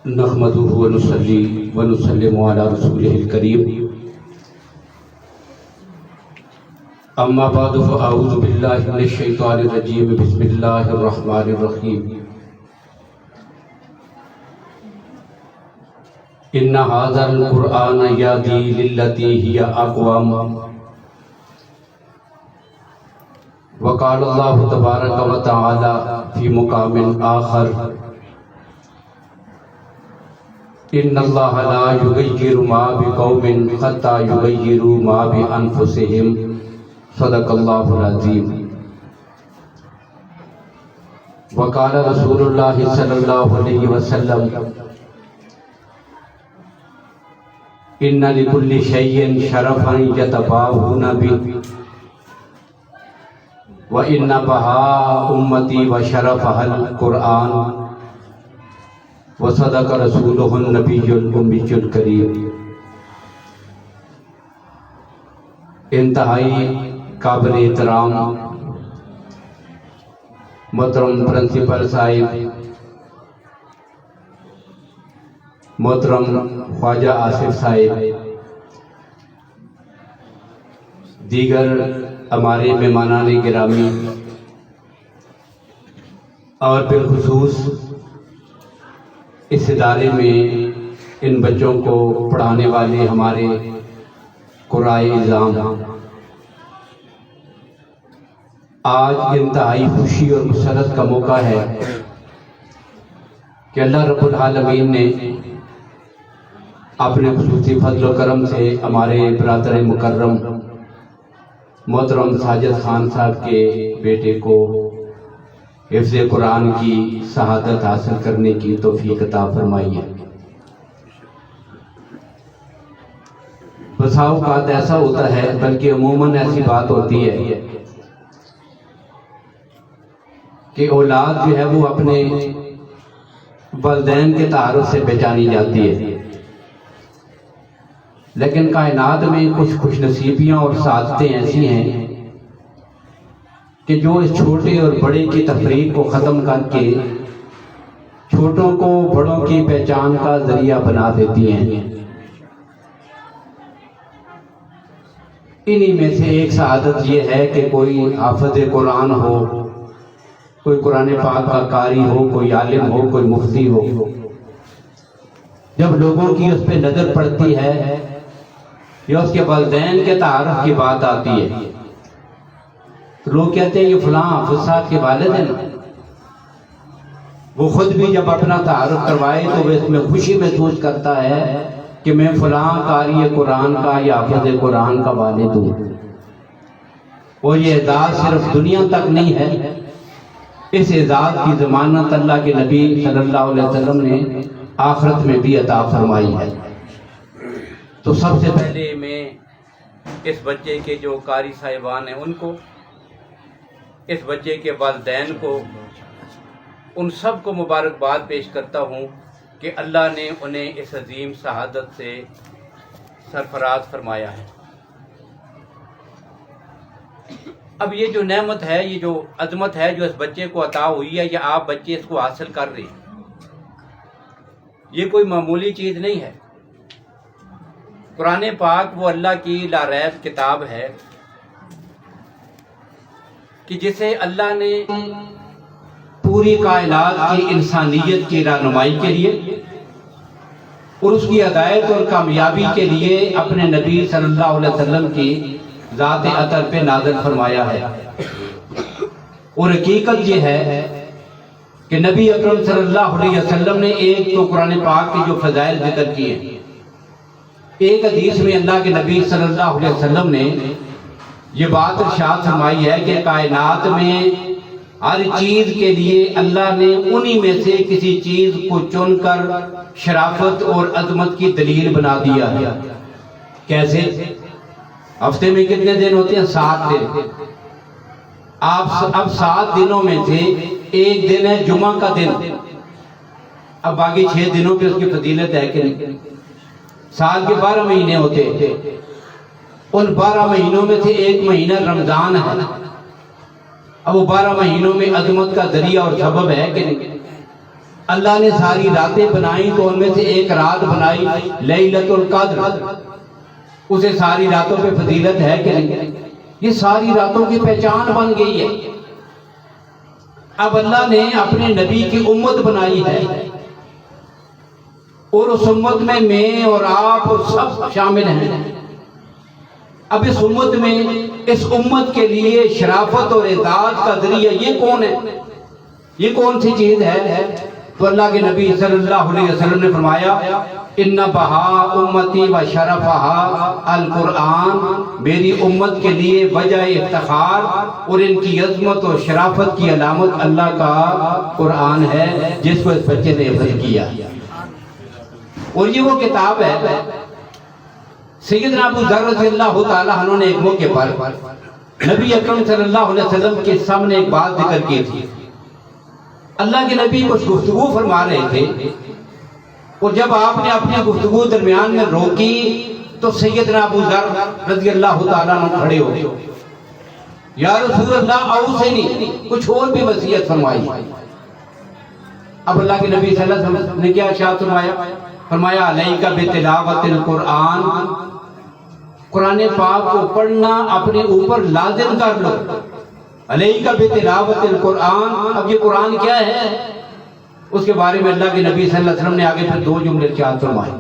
نحمده ونصلي ونسلم على رسوله الكريم اما بعد فاعوذ بالله من الشيطان الرجيم بسم الله الرحمن الرحيم ان هذا القرآن يهدي للتي هي اقوم وقال الله تبارك وتعالى في مقام آخر ان اللہ لا یغیر ما بقوم حتی یغیروا ما بانفسہم صدق اللہ العظیم وقال رسول اللہ صلی اللہ علیہ وسلم ان لکل شیء شرفا یتباہون بہ وان بہاء امتی وشرفها القرآن وصدق رسولہ النبی الامی الکریم۔ انتہائی قابل احترام محترم پرنسپل صاحب، محترم خواجہ آصف صاحب، دیگر ہمارے مہمانان گرامی اور بالخصوص اس ادارے میں ان بچوں کو پڑھانے والے ہمارے قرائے اعظام، آج انتہائی خوشی اور مسرت کا موقع ہے کہ اللہ رب العالمین نے اپنے خصوصی فضل و کرم سے ہمارے برادر مکرم محترم ساجد خان صاحب کے بیٹے کو حفظ قرآن کی شہادت حاصل کرنے کی توفیق عطا فرمائی ہے۔ بسا اوقات ایسا ہوتا ہے، بلکہ عموماً ایسی بات ہوتی ہے کہ اولاد جو ہے وہ اپنے والدین کے تعارف سے پہچانی جاتی ہے، لیکن کائنات میں کچھ خوش نصیبیاں اور سعادتیں ایسی ہیں کہ جو اس چھوٹے اور بڑے کی تفریق کو ختم کر کے چھوٹوں کو بڑوں کی پہچان کا ذریعہ بنا دیتی ہیں۔ انہی میں سے ایک سعادت یہ ہے کہ کوئی حافظ قرآن ہو، کوئی قرآن پاک کا قاری ہو، کوئی عالم ہو، کوئی مفتی ہو۔ جب لوگوں کی اس پہ نظر پڑتی ہے یا اس کے والدین کے تعارف کی بات آتی ہے، لوگ کہتے ہیں یہ فلاں حافظ صاحب کے والد ہیں۔ وہ خود بھی جب اپنا تعارف کروائے تو وہ اس میں خوشی محسوس کرتا ہے کہ میں فلاں قاری قرآن کا یا حافظ قرآن کا والد ہوں۔ اور یہ اعزاز صرف دنیا تک نہیں ہے، اس اعزاز کی ضمانت اللہ کے نبی صلی اللہ علیہ وسلم نے آخرت میں بھی عطا فرمائی ہے۔ تو سب سے پہلے میں اس بچے کے جو قاری صاحبان ہیں ان کو، اس بچے کے والدین کو، ان سب کو مبارکباد پیش کرتا ہوں کہ اللہ نے انہیں اس عظیم شہادت سے سرفراز فرمایا ہے۔ اب یہ جو نعمت ہے، یہ جو عظمت ہے جو اس بچے کو عطا ہوئی ہے، یا آپ بچے اس کو حاصل کر رہے ہیں، یہ کوئی معمولی چیز نہیں ہے۔ قرآن پاک وہ اللہ کی لاریب کتاب ہے کہ جسے اللہ نے پوری کائنات کی انسانیت کی رہنمائی کے لیے اور اس کی ہدایت اور کامیابی کے لیے اپنے نبی صلی اللہ علیہ وسلم کی ذات اطہر پہ نازل فرمایا ہے۔ اور حقیقت یہ ہے کہ نبی اکرم صلی اللہ علیہ وسلم نے ایک تو قرآن پاک کی جو فضائل ذکر کیے ہیں، ایک حدیث میں اللہ کے نبی صلی اللہ علیہ وسلم نے یہ بات ارشاد فرمائی ہے کہ کائنات میں ہر چیز کے لیے اللہ نے انہی میں سے کسی چیز کو چن کر شرافت اور عظمت کی دلیل بنا دیا ہے۔ کیسے؟ ہفتے میں کتنے دن ہوتے ہیں؟ 7 دن۔ اب 7 دنوں میں سے ایک دن ہے جمعہ کا دن، اب باقی 6 دنوں پہ اس کی فضیلت ہے کہ نہیں؟ سال کے 12 مہینے ہوتے ہیں، ان 12 مہینوں میں سے ایک مہینہ رمضان ہے۔ اب وہ 12 مہینوں میں عظمت کا ذریعہ اور سبب ہے کہ نہیں؟ اللہ نے ساری راتیں بنائی تو ان میں سے ایک رات بنائی لیلۃ القدر، اسے ساری راتوں پہ فضیلت ہے کہ نہیں؟ یہ ساری راتوں کی پہچان بن گئی ہے۔ اب اللہ نے اپنے نبی کی امت بنائی ہے، اور اس امت میں اور آپ اور سب شامل ہیں۔ اب اس امت میں، اس امت کے لیے شرافت اور اعزاز کا ذریعہ یہ کون ہے؟ یہ کون سی چیز ہے؟ تو اللہ کے نبی صلی اللہ علیہ وسلم نے فرمایا ان بہا امتی و شرفہا القرآن، میری امت کے لیے وجہ افتخار اور ان کی عظمت اور شرافت کی علامت اللہ کا قرآن ہے، جس کو اس بچے نے حفظ کیا۔ اور یہ وہ کتاب ہے، سیدنا ابو ذر رضی اللہ تعالیٰ عنہ نے ایک موقع پر نبی اکرم صلی اللہ علیہ وسلم کے سامنے ایک بات ذکر کی تھی۔ اللہ کے نبی کچھ گفتگو فرما رہے تھے، اور جب آپ نے اپنی گفتگو درمیان میں روکی تو سیدنا ابو ذر رضی اللہ تعالیٰ عنہ کھڑے ہو گئے۔ یا رسول اللہ اوصنی، کچھ اور بھی وصیت فرمائی۔ اب اللہ کے نبی صلی اللہ علیہ وسلم نے کیا ارشاد فرمایا؟ فرمایا علیک بتلاوت القرآن، قرآن پاک کو پڑھنا اپنے اوپر لازم کر لو۔ علیک بتلاوت القرآن، اب یہ قرآن کیا ہے؟ اس کے بارے میں اللہ کے نبی صلی اللہ علیہ وسلم نے آگے پھر دو جملے ارشاد فرمائے۔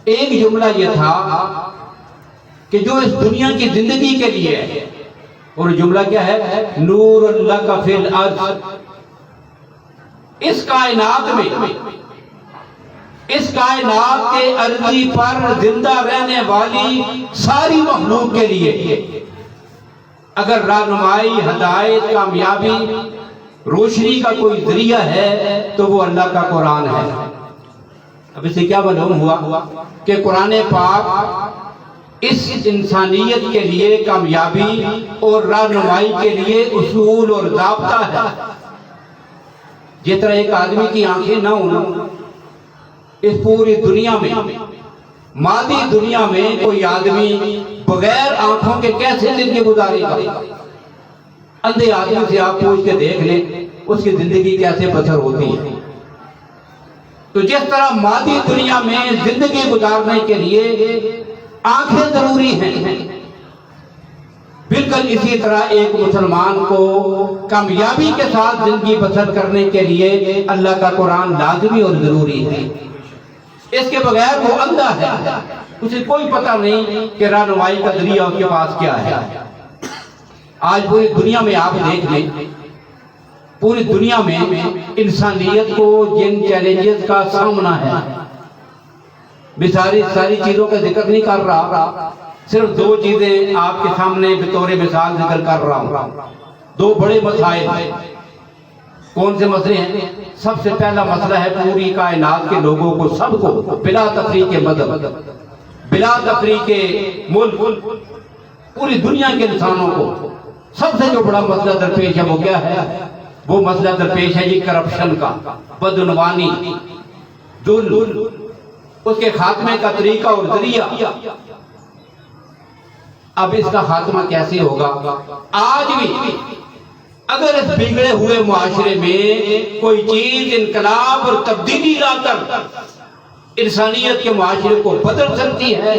ایک جملہ یہ تھا کہ جو اس دنیا کی زندگی کے لیے ہے، اور جملہ کیا ہے؟ نور لک فی الارض، اس کائنات میں، اس کائنات کے ارضی پر زندہ رہنے والی ساری مخلوق کے لیے اگر رہنمائی، ہدایت، کامیابی، روشنی کا کوئی ذریعہ ہے تو وہ اللہ کا قرآن ہے۔ اب اس سے کیا معلوم ہوا کہ قرآن پاک اس انسانیت کے لیے کامیابی اور رہنمائی کے لیے اصول اور ضابطہ ہے۔ جس طرح ایک آدمی کی آنکھیں نہ ہونا، اس پوری دنیا میں، مادی دنیا میں کوئی آدمی بغیر آنکھوں کے کیسے زندگی گزارے گا؟ اندھے آدمی سے آپ پوچھ کے دیکھ لیں اس کی زندگی کیسے بسر ہوتی ہے۔ تو جس طرح مادی دنیا میں زندگی گزارنے کے لیے آنکھیں ضروری ہیں، بالکل اسی طرح ایک مسلمان کو کامیابی کے ساتھ زندگی بسر کرنے کے لیے اللہ کا قرآن لازمی اور ضروری ہے۔ اس کے بغیر وہ اندھا ہے، اسے کوئی پتہ نہیں کہ رہنمائی کا ذریعہ اس کے پاس کیا ہے۔ آج پوری دنیا میں آپ دیکھ لیں، پوری دنیا میں انسانیت کو جن چیلنجز کا سامنا ہے، میں ساری چیزوں کا ذکر نہیں کر رہا، صرف دو چیزیں آپ کے سامنے بطور مثال ذکر کر رہا ہوں۔ دو بڑے مسائل ہیں۔ کون سے مسئلے ہیں؟ سب سے پہلا مسئلہ ہے پوری کائنات کے لوگوں کو، سب کو بلا تفریق کے مذہب، بلا تفریق کے ملک، پوری دنیا کے انسانوں کو سب سے جو بڑا مسئلہ درپیش ہے وہ کیا ہے؟ وہ مسئلہ درپیش ہے یہ کرپشن کا، بدعنوانی، ظلم، اس کے خاتمے کا طریقہ اور ذریعہ۔ اب اس کا خاتمہ کیسے ہوگا؟ آج بھی اگر اس بگڑے ہوئے معاشرے میں کوئی چیز انقلاب اور تبدیلی لا کر انسانیت کے معاشرے کو بدل سکتی ہے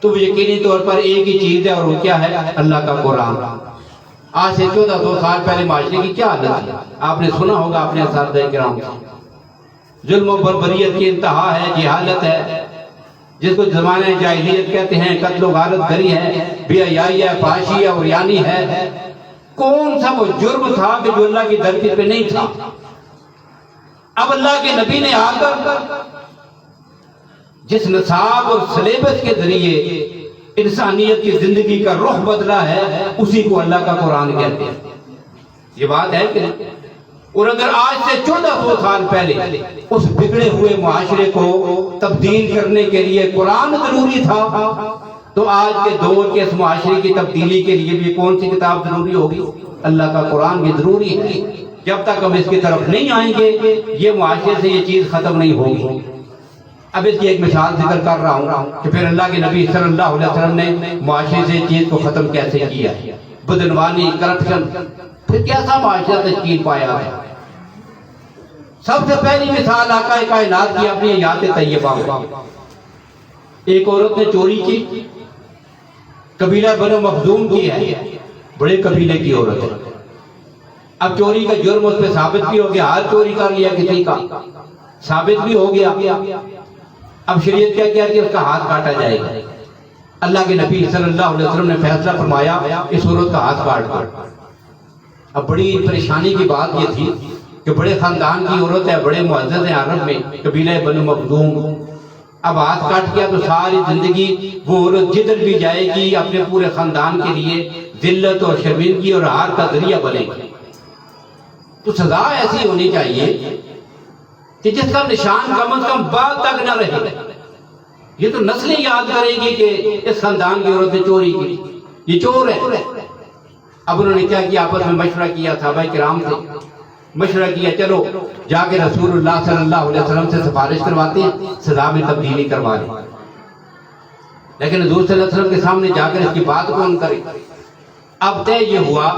تو وہ یقینی طور پر ایک ہی چیز ہے، اور وہ کیا ہے؟ اللہ کا قرآن۔ آج سے 1400 سال پہلے معاشرے کی کیا حالت ہے؟ آپ نے سنا ہوگا اپنے اساتذہ کرام سے، ظلم و بربریت کی انتہا ہے، جہالت ہے، جس کو زمانہ جاہلیت کہتے ہیں، قتل و غارت گری ہے، بے حیائی ہے، فحاشی ہے، عریانی ہے۔ کون سا وہ جرم تھا کہ جو اللہ کی دھرتی پہ نہیں تھا؟ اب اللہ کے نبی نے آ کر جس نصاب اور سلیبس کے ذریعے انسانیت کی زندگی کا رخ بدلا ہے، اسی کو اللہ کا قرآن کہتے ہیں۔ یہ بات ہے کہ اور اگر آج سے 1400 سال پہلے اس بگڑے ہوئے معاشرے کو تبدیل کرنے کے لیے قرآن ضروری تھا تو آج کے دور کے اس معاشرے کی تبدیلی کے لیے بھی کون سی کتاب ضروری ہوگی؟ اللہ کا قرآن بھی ضروری ہے۔ جب تک ہم اس کی طرف نہیں آئیں گے یہ معاشرے سے یہ چیز ختم نہیں ہوگی۔ اب اس کی ایک مثال ذکر کر رہا ہوں کہ پھر اللہ کے نبی صلی اللہ علیہ وسلم نے معاشرے سے چیز کو ختم کیسے کیا، بدعنوانی، کرپشن، پھر کیسا معاشرہ تشکیل پایا ہے۔ سب سے پہلی مثال آقا کائنات کی اپنی حیات طیبہ میں. ایک عورت نے چوری کی، قبیلہ بنو مخزوم کی ہے، بڑے قبیلے کی عورت ہے. اب چوری کا جرم اس پہ ثابت بھی ہو گیا، ہاتھ چوری کر لیا کسی کا، ثابت بھی ہو گیا. اب شریعت کیا کہتی ہے؟ اس کا ہاتھ کاٹا جائے گا. اللہ کے نبی صلی اللہ علیہ وسلم نے فیصلہ فرمایا اس عورت کا ہاتھ کاٹ دو. اب بڑی پریشانی کی بات یہ تھی کہ بڑے خاندان کی عورت ہے، بڑے معزز ہیں عرب میں، قبیلہ بنو مخزوم. اب ہاتھ کاٹ گیا تو ساری زندگی وہ عورت جدھر بھی جائے گی اپنے پورے خاندان کے لیے ذلت اور شرمندگی اور ہار کا ذریعہ بنے گی. تو سزا ایسی ہونی چاہیے کہ جس کا نشان کم از کم بعد تک نہ رہے. یہ تو نسلیں یاد کرے گی کہ اس خاندان کی عورت نے چوری کی، یہ چور ہے. اب انہوں نے کیا کیا؟ آپس میں مشورہ کیا، صحابہ کرام سے مشورہ کیا، چلو جا کے رسول اللہ صلی اللہ علیہ وسلم سے سفارش کرواتے ہیں، سزا میں تبدیلی کروا لیں. لیکن حضور صلی اللہ علیہ وسلم کے سامنے جا کر اس کی بات کون کرے؟ اب طے یہ ہوا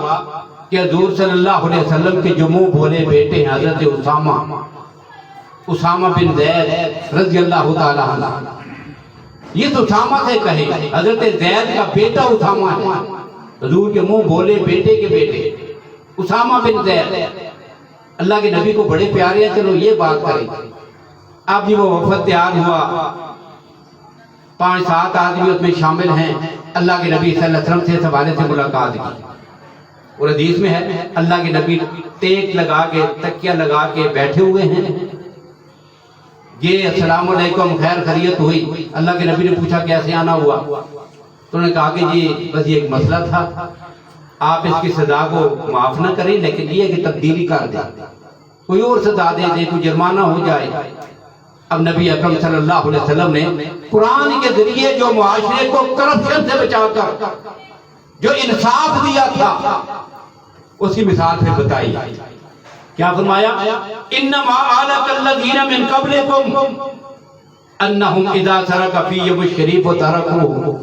کہ حضور صلی اللہ علیہ وسلم کے جو منہ بولے بیٹے ہیں حضرت اسامہ بن زید رضی اللہ تعالی عنہ، یہ تو اسامہ سے کہے، حضرت زید کا بیٹا اسامہ ہے، حضور کے منہ بولے بیٹے کے بیٹے اسامہ بن زید. اللہ کے نبی کو بڑے پیارے ہیں، چلو یہ بات کریں. اب یہ وہ وفد تیار ہوا، 5-7 آدمی اس میں شامل ہیں. اللہ کے نبی صلی اللہ علیہ وسلم سے اس حوالے سے ملاقات کی. اور حدیث میں ہے اللہ کے نبی ٹیک لگا کے تکیہ لگا کے بیٹھے ہوئے ہیں. یہ السلام علیکم، خیر خیریت ہوئی. اللہ کے نبی نے پوچھا کیسے آنا ہوا؟ تو انہوں نے کہا کہ جی بس یہ ایک مسئلہ تھا، آپ اس کی سزا کو معاف نہ کریں لیکن یہ کہ تبدیلی کر دیں، کوئی اور سزا دے دیں، کوئی جرمانہ ہو جائے. اب نبی اکرم صلی اللہ علیہ وسلم نے قرآن کے ذریعے جو معاشرے کو کرپشن سے بچا کر جو انصاف دیا تھا اس کی مثال پھر بتائی. کیا فرمایا؟ انما آلک الذین من قبلکم انہم اذا سرق فیہم الشریف ترکوہ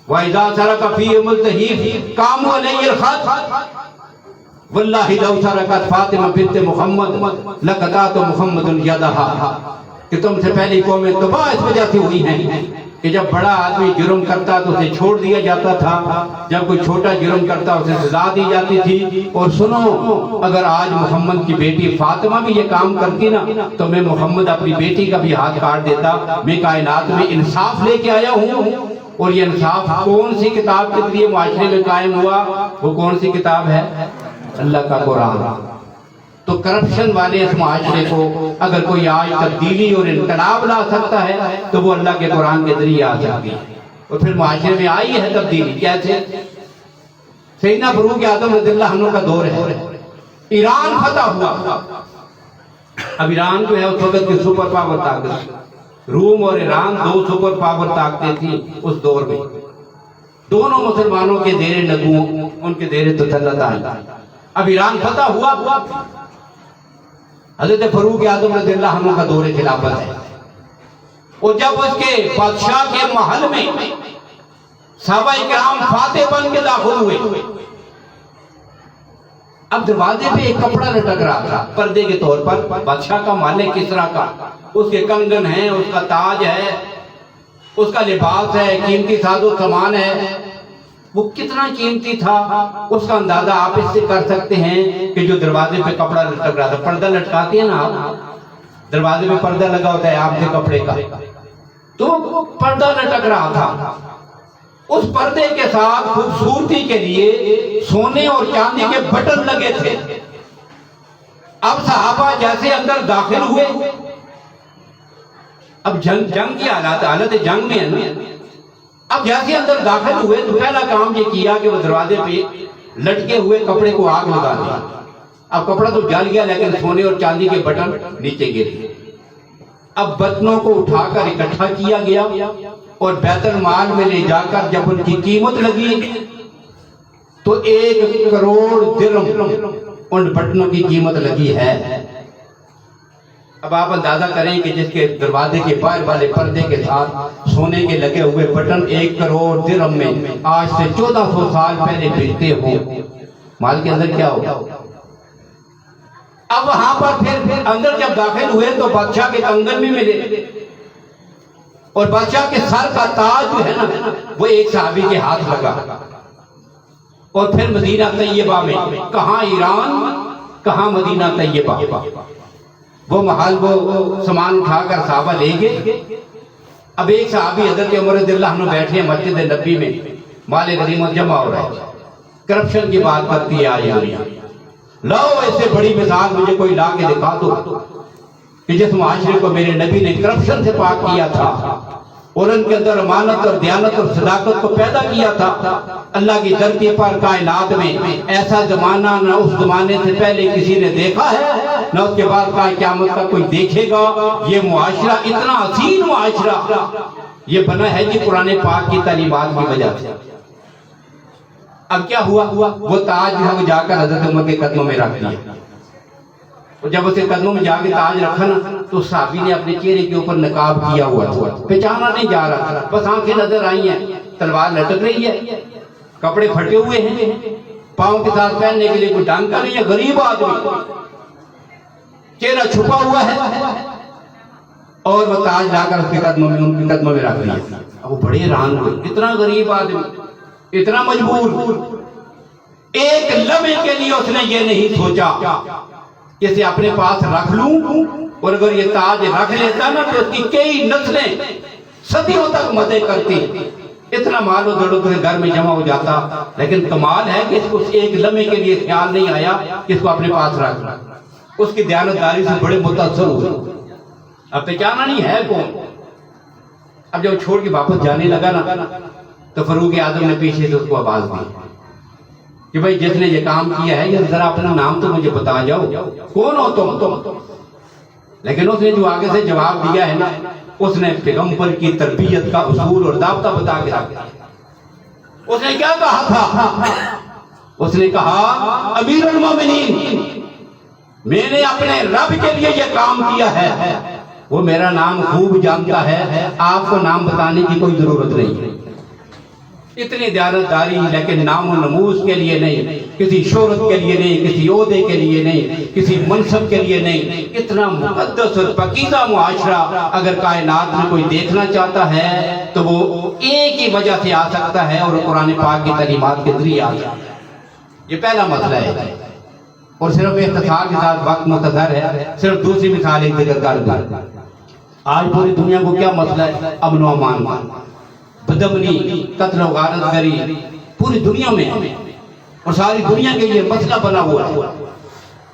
وَإِذَا سَرَقَ فِيهِمُ الضَّعِيفُ قَامُوا عَلَيْهِ الْخَطَّ وَاللَّهِ لَوْ سَرَقَتْ فَاطِمَةُ بِنْتُ مُحَمَّدٍ لَقَطَعْتُ مُحَمَّدٌ يَدَهَا. کہ تم سے پہلی قومیں تباہ اس وجہ سے ہوئی ہیں کہ جب بڑا آدمی جرم کرتا تو اسے چھوڑ دیا جاتا تھا، جب کوئی چھوٹا جرم کرتا اسے سزا دی جاتی تھی. اور سنو، اگر آج محمد کی بیٹی فاطمہ بھی یہ کام کرتی نا تو میں محمد اپنی بیٹی کا بھی ہاتھ کاٹ دیتا. میں کائنات میں انصاف لے کے آیا ہوں. اور یہ انصاف کون سی کتاب کے ذریعے معاشرے میں قائم ہوا؟ وہ کون سی کتاب ہے؟ اللہ کا قرآن. تو کرپشن والے اس معاشرے کو اگر کوئی آج تبدیلی اور انقلاب لا سکتا ہے تو وہ اللہ کے قرآن کے ذریعے آ سکتی ہے. اور پھر معاشرے میں آئی ہے تبدیلی. کیسے؟ سیدنا فاروق اعظم رضی اللہ عنہ کا دور ہے، ایران فتح ہوا. اب ایران جو ہے اس وقت کی سپر پاور طاقت، روم اور ایران 2 سپر پاور طاقتیں تھیں اس دور میں. دونوں مسلمانوں کے زیر نگوں ان کے زیر تسلط آئی. اب ایران فتح ہوا، حضرت فاروق اعظم رضی اللہ عنہ کا دور خلافت ہے. اور جب اس کے بادشاہ کے محل میں صحابہ کرام فاتح بن کے داخل ہوئے، اب دروازے پہ ایک کپڑا لٹک رہا تھا پردے کے طور پر، بادشاہ کا محل ہے کسرا کا، اس کے کنگن ہیں، اس کا تاج ہے، اس کا لباس ہے، قیمتی ساز و سامان ہے. وہ کتنا قیمتی تھا اس کا اندازہ آپ اس سے کر سکتے ہیں کہ جو دروازے پہ کپڑا لٹک رہا تھا، پردہ لٹکاتے ہیں نا آپ، دروازے پہ پردہ لگا ہوتا ہے آپ کے کپڑے کا، تو پردہ لٹک رہا تھا. اس پردے کے ساتھ خوبصورتی کے لیے سونے اور چاندی کے بٹن لگے تھے. اب صحابہ جیسے اندر داخل ہوئے، اب جنگ کی حالت جنگ میں ہے، اب جیسے اندر داخل ہوئے تو پہلا کام یہ کیا کہ وہ دروازے پہ لٹکے ہوئے کپڑے کو آگ لگا دیا. اب کپڑا تو جل گیا لیکن سونے اور چاندی کے بٹن نیچے گرے. اب بٹنوں کو اٹھا کر اکٹھا کیا گیا اور بیت المال میں لے جا کر جب ان کی قیمت لگی تو 1 کروڑ درہم ان بٹنوں کی قیمت لگی ہے. اب آپ اندازہ کریں کہ جس کے دروازے کے باہر والے پردے کے ساتھ سونے کے لگے ہوئے بٹن 1 کروڑ درہم میں آج سے 1400 سال پہلے بکتے ہوں، مال کے اندر کیا ہوگا. اب وہاں پر پھر اندر جب داخل ہوئے تو بادشاہ کے کنگن بھی ملے اور بادشاہ کے سر کا تاج جو ہے نا وہ ایک صحابی کے ہاتھ لگا. اور پھر مدینہ طیبہ میں، کہاں ایران کہاں مدینہ طیبہ، وہ محل وہ سامان اٹھا کر صحابہ لے گئے. اب ایک صحابی حضرت عمر رضی اللہ عنہ بیٹھے ہیں مسجد نبی میں، مال غنیمت جمع ہو رہا ہے، کرپشن کی بات کرتی ہے آج دنیا. لاؤ ایسے بڑی مثال مجھے کوئی لا کے دکھا دو کہ جس معاشرے کو میرے نبی نے کرپشن سے پاک کیا تھا اور ان کے اندر امانت اور دیانت اور صداقت کو پیدا کیا تھا. اللہ کی دھرتی پر کائنات میں ایسا زمانہ نہ اس زمانے سے پہلے کسی نے دیکھا ہے نہ اس کے بعد کا قیامت کا کوئی دیکھے گا. یہ معاشرہ اتنا حسین معاشرہ یہ بنا ہے جی قرآن پاک کی تعلیمات کی وجہ سے. اب کیا ہوا، وہ تاج ہم جا کر حضرت عمر کے قدموں میں رکھ دیا. اور جب اسے قدموں میں جا کے تاج رکھا نا تو صحابی نے اپنے چہرے کے اوپر نقاب کیا ہوا تھا، پہچانا نہیں جا رہا تھا، بس آنکھیں نظر آئی ہیں، تلوار لٹک رہی ہے، کپڑے پھٹے ہوئے ہیں، پاؤں کے ساتھ پہننے کے لیے کوئی ڈانکا نہیں ہے، غریب آدمی، چہرہ چھپا ہوا ہے. اور وہ تاج لا کر اس کے قدموں میں، ان کے قدموں میں رکھ دیا. وہ بڑے حیران ہوئے، اتنا غریب آدمی، اتنا مجبور. ایک لمحے کے لیے اس نے یہ نہیں سوچا کہ اسے اپنے پاس رکھ لوں، اور اگر یہ تاج رکھ لیتا نا تو اس کی کئی نسلیں صدیوں تک مدد کرتی، اتنا مال و دولت کے گھر میں جمع ہو جاتا. لیکن کمال ہے کہ اس کو ایک لمحے کے لیے خیال نہیں آیا کہ اس کو اپنے پاس رکھ لوں. اس کی دیانتداری سے بڑے متاثر ہوئے. اب پہچانا نہیں ہے کون. اب جب چھوڑ کے واپس جانے لگا نا تو فاروق اعظم نے پیچھے سے اس کو آواز دی کہ بھائی جس نے یہ کام کیا ہے یہ ذرا اپنا نام تو مجھے بتا جاؤ، کون ہو تم. لیکن اس نے جو آگے سے جواب دیا ہے نا، اس نے پیغمبر کی تربیت کا اصول اور ضابطہ بتا کے رکھ دیا. اس نے کیا کہا تھا؟ اس نے کہا امیر المومنین، میں نے اپنے رب کے لیے یہ کام کیا ہے، وہ میرا نام خوب جانتا ہے، آپ کو نام بتانے کی کوئی ضرورت نہیں. اتنی دیانتداری، لیکن نام و نموز کے لیے نہیں، کسی شہرت کے لیے نہیں، کسی عہدے کے لیے نہیں، کسی منصب کے لیے نہیں. اتنا مقدس اور پاکیزہ معاشرہ اگر کائنات میں کوئی دیکھنا چاہتا ہے تو وہ ایک ہی وجہ سے آ سکتا ہے، اور قرآن پاک کی تعلیمات کے ذریعے آ سکتا ہے. یہ پہلا مسئلہ ہے. اور صرف اختصار کے ساتھ وقت مختصر ہے، صرف دوسری مثال ایک ذکر کر دوں. آج پوری دنیا کو کیا مسئلہ ہے؟ امن و امان، بدامنی، قتل و غارت گری پوری دنیا میں، اور ساری دنیا کے یہ مسئلہ بنا ہوا ہے.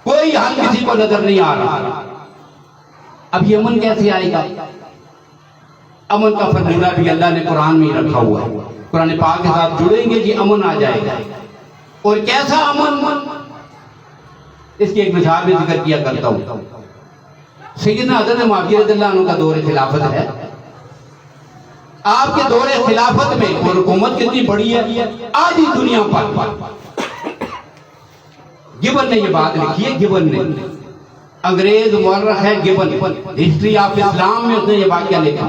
کوئی حل کسی کو نظر نہیں آ رہا. اب یہ امن کیسے آئے گا؟ امن کا فرمولہ بھی اللہ نے قرآن میں رکھا ہوا ہے. قرآن پاک کے ساتھ جڑیں گے جی امن آ جائے گا. اور کیسا امن؟ اس کی ایک مثال بھی ذکر کیا کرتا ہوں. سیدنا حضرت معاویہ رضی اللہ عنہ کا دور خلافت ہے. آپ کے دور خلافت میں اور حکومت کتنی بڑی ہے، آدھی دنیا پر. گبن نے یہ بات لکھی ہے، گبن نے، انگریز مورخ ہے گبن، ہسٹری آف اسلام میں اس نے یہ واقعہ لکھا.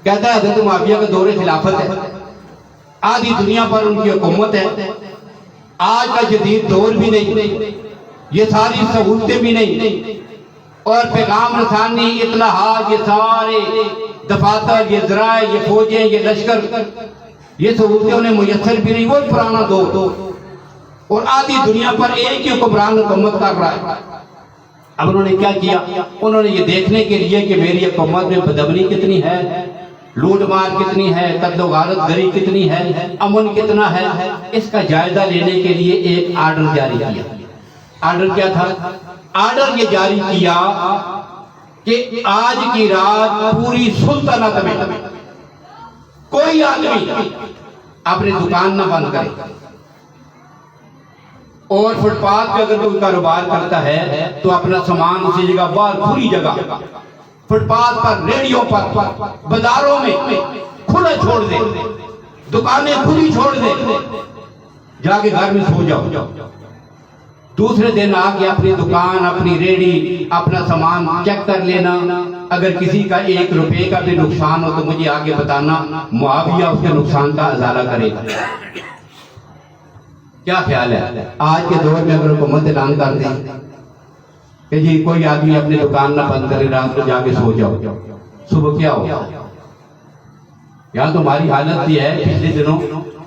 کہتا ہے حضرت معاویہ کا دور خلافت ہے، آدھی دنیا پر ان کی حکومت ہے. آج کا جدید دور بھی نہیں، یہ ساری سہولتیں بھی نہیں، اور پیغام رسانی، اطلاعات، یہ سارے دفاتر، یہ ذرائع، یہ فوجیں، یہ لشکر، یہ سہولتیں انہیں میسر بھی نہیں. وہ پرانا دور، اور آدھی دنیا پر ایک ہی حکمران حکومت کر رہا ہے. اب انہوں نے کیا کیا؟ انہوں نے یہ دیکھنے کے لیے کہ میری حکومت میں بدامنی کتنی ہے، لوٹ مار کتنی ہے، قتل و غارت گری کتنی ہے، امن کتنا ہے، اس کا جائزہ لینے کے لیے ایک آرڈر جاری کیا. آرڈر کیا تھا؟ آرڈر یہ جاری کیا کہ آج کی رات پوری سلطنت میں کوئی آدمی اپنی دکان نہ بند کرے، اور فٹ پاتھ پہ اگر کوئی کاروبار کرتا ہے تو اپنا سامان اسی جگہ باہر کھلی جگہ فٹ پاتھ پر، ریڑیوں پر، بازاروں میں کھلا چھوڑ دے، دکانیں کھلی چھوڑ دے، جا کے گھر میں سو جاؤ. دوسرے دن آ کے اپنی دکان، اپنی ریڑی، اپنا سامان چیک کر لینا. اگر کسی کا 1 روپے کا بھی نقصان ہو تو مجھے آگے بتانا، معاویہ اس کے نقصان کا ازالہ کرے گا. کیا خیال ہے آج کے دور میں اگر حکومت اعلان کر دیں کہ جی کوئی آدمی اپنی دکان نہ بند کرے، رات کو جا کے سو جاؤ، صبح کیا ہو؟ یہاں تو ہماری حالت یہ ہے، پچھلے دنوں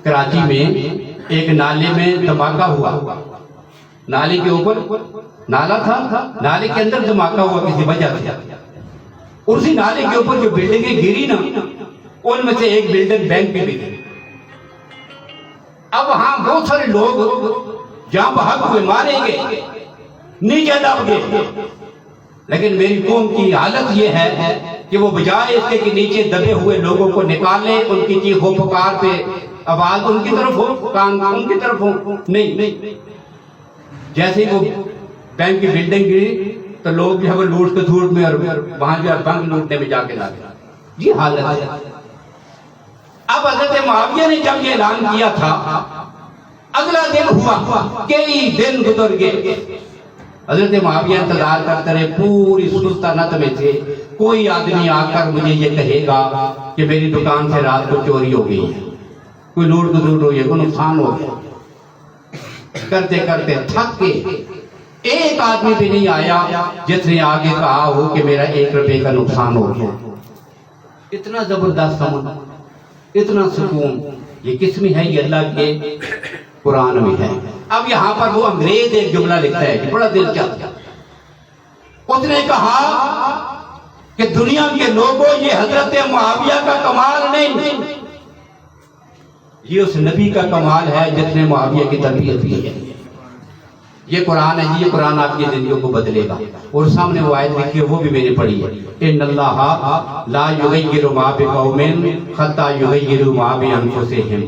کراچی میں ایک نالے میں دھماکہ ہوا، نالے کے اوپر نالا تھا، نالے کے اندر دھماکہ ہوا کسی وجہ سے، اور اسی نالے کے اوپر جو بلڈنگیں گری نا، ان میں سے ایک بلڈنگ بینک بھی گری۔ اب وہاں بہت سارے لوگ جہاں بحق ہوئے، مارے گئے، نیچے دب گئے، لیکن میری قوم کی حالت یہ ہے کہ وہ بجائے اس کے کہ نیچے دبے ہوئے لوگوں کو نکالے، ان کی چیخ و پکار پہ آواز ان کی طرف ہو، کان ان کی طرف ہو، نہیں، جیسے وہ بینک کی بلڈنگ گری تو لوگ جو ہے وہ لوٹ کے دھوٹ میں اور وہاں جو ہے بنک لوٹنے میں جا کے لگے۔ یہ حالت ہے۔ اب حضرت معاویہ نے جب یہ اعلان کیا تھا، اگلا دن ہوا، کئی دن گزر گئے، حضرت معاویہ انتظار کرتے رہے، پوری سلطنت میں سے کوئی آدمی آ کر مجھے یہ کہے گا کہ میری دکان سے رات کو چوری ہو گئی ہے، کوئی لوٹ گزور ہوئی ہے، کوئی نقصان ہو گیا۔ کرتے کرتے تھک کے ایک آدمی بھی نہیں آیا جس نے آگے کہا ہو کہ میرا 1 روپے کا نقصان ہو گیا۔ اتنا زبردست امن، اتنا سکون، یہ کس میں ہے؟ یہ اللہ کے قرآن میں ہے۔ اب یہاں پر وہ انگریز ایک جملہ لکھتا ہے کہ بڑا دلچسپ، اس نے کہا کہ دنیا کے لوگوں یہ حضرت معاویہ کا کمال نہیں، یہ اس نبی کا کمال ہے جس نے معاویہ کی تربیت کی ہے۔ یہ قرآن ہے، یہ قرآن آپ کی زندگیوں کو بدلے گا۔ اور سامنے وہ آیت لکھی ہے، وہ بھی میں نے پڑھی ہے، ان اللہ لا یغیر ما بقوم حتی یغیروا ما بانفسہم۔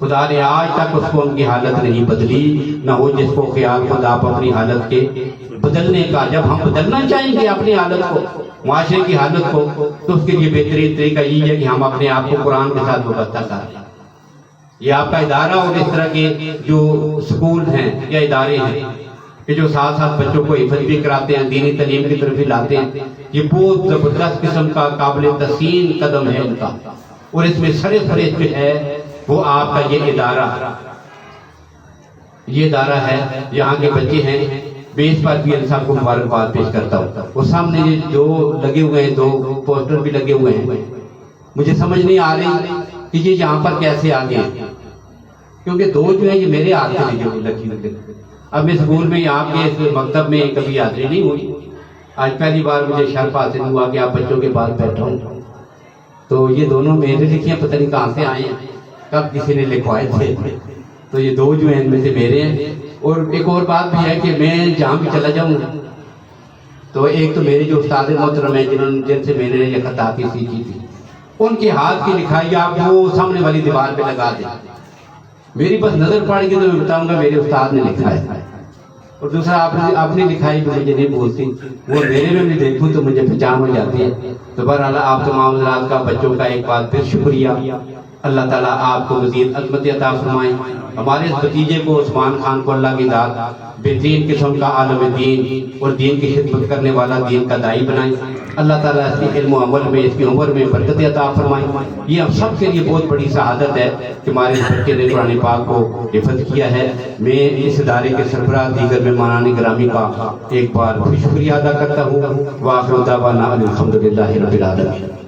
خدا نے آج تک اس کو ان کی حالت نہیں بدلی، نہ ہو جس کو خیال خود آپ اپنی حالت کے بدلنے کا۔ جب ہم بدلنا چاہیں گے اپنی حالت کو، معاشرے کی حالت کو، تو اس کے لیے بہترین طریقہ یہ ہے کہ ہم اپنے آپ کو قرآن کے ساتھ وابستہ کریں۔ یہ آپ کا ادارہ اور اس طرح کے جو سکول ہیں یا ادارے ہیں کہ جو ساتھ ساتھ بچوں کو حفظ بھی کراتے ہیں، دینی تعلیم کی طرف بھی لاتے ہیں، یہ بہت زبردست قسم کا قابل تحسین قدم ہے ان کا۔ اور اس میں سر فہرست جو ہے وہ آپ کا یہ ادارہ ہے، یہاں کے بچے ہیں، میں اس پر بھی انسان کو مبارکباد پیش کرتا ہوں۔ وہ سامنے یہ جو لگے ہوئے ہیں، 2 پوسٹر بھی لگے ہوئے ہیں، مجھے سمجھ نہیں آ رہی کہ یہ یہاں پر کیسے آ گئے، کیونکہ 2 جو ہیں یہ میرے ہاتھ سے لگی ہوئی۔ اب میں اسکول میں یہاں کے اس مکتب میں کبھی حاضری نہیں ہوئی، آج پہلی بار مجھے شرف حاصل ہوا کہ آپ بچوں کے پاس بیٹھا ہوں۔ تو یہ دونوں میرے لکھے ہیں، پتہ نہیں کہاں سے آئے ہیں، کب کسی نے لکھوائے تھے، تو یہ 2 جو ہیں ان میں سے میرے ہیں۔ اور ایک اور بات بھی ہے کہ میں جہاں بھی چلا جاؤں تو ایک تو میرے جو استاد محترم ہیں جن سے میں نے یہ خطاطی سیکھی تھی، ان کے ہاتھ کی لکھائی آپ وہ سامنے والی دیوار پہ لگا دیں، میری بس نظر پڑ گئی تو میں بتاؤں گا میرے استاد نے لکھا ہے۔ اور دوسرا اپنی لکھائی بھی مجھے نہیں بولتی، وہ میرے میں بھی دیکھوں تو مجھے پہچان ہو جاتی ہے۔ تو بہرحال آپ تمام حضرات کا بچوں کا ایک بار پھر شکریہ، اللہ تعالیٰ آپ کو مزید عظمت عطا فرمائیں۔ ہمارے اس بھتیجے کو عثمان خان کو اللہ کی ذات بہترین قسم کا عالم دین اور دین کی خدمت کرنے والا، دین کا داعی بنائیں۔ اللہ تعالیٰ اس کے علم و عمل میں، اس کی عمر میں برکت عطا فرمائیں۔ یہ ہم سب کے لیے بہت بڑی سعادت ہے کہ ہمارے اس بچے نے قرآن پاک کو حفظ کیا ہے۔ میں اس ادارے کے سربراہ دیگر مہمانان گرامی کا ایک بار پھر شکریہ ادا کرتا ہوں۔ وآخر دعوانا الحمدللہ رب العالمین۔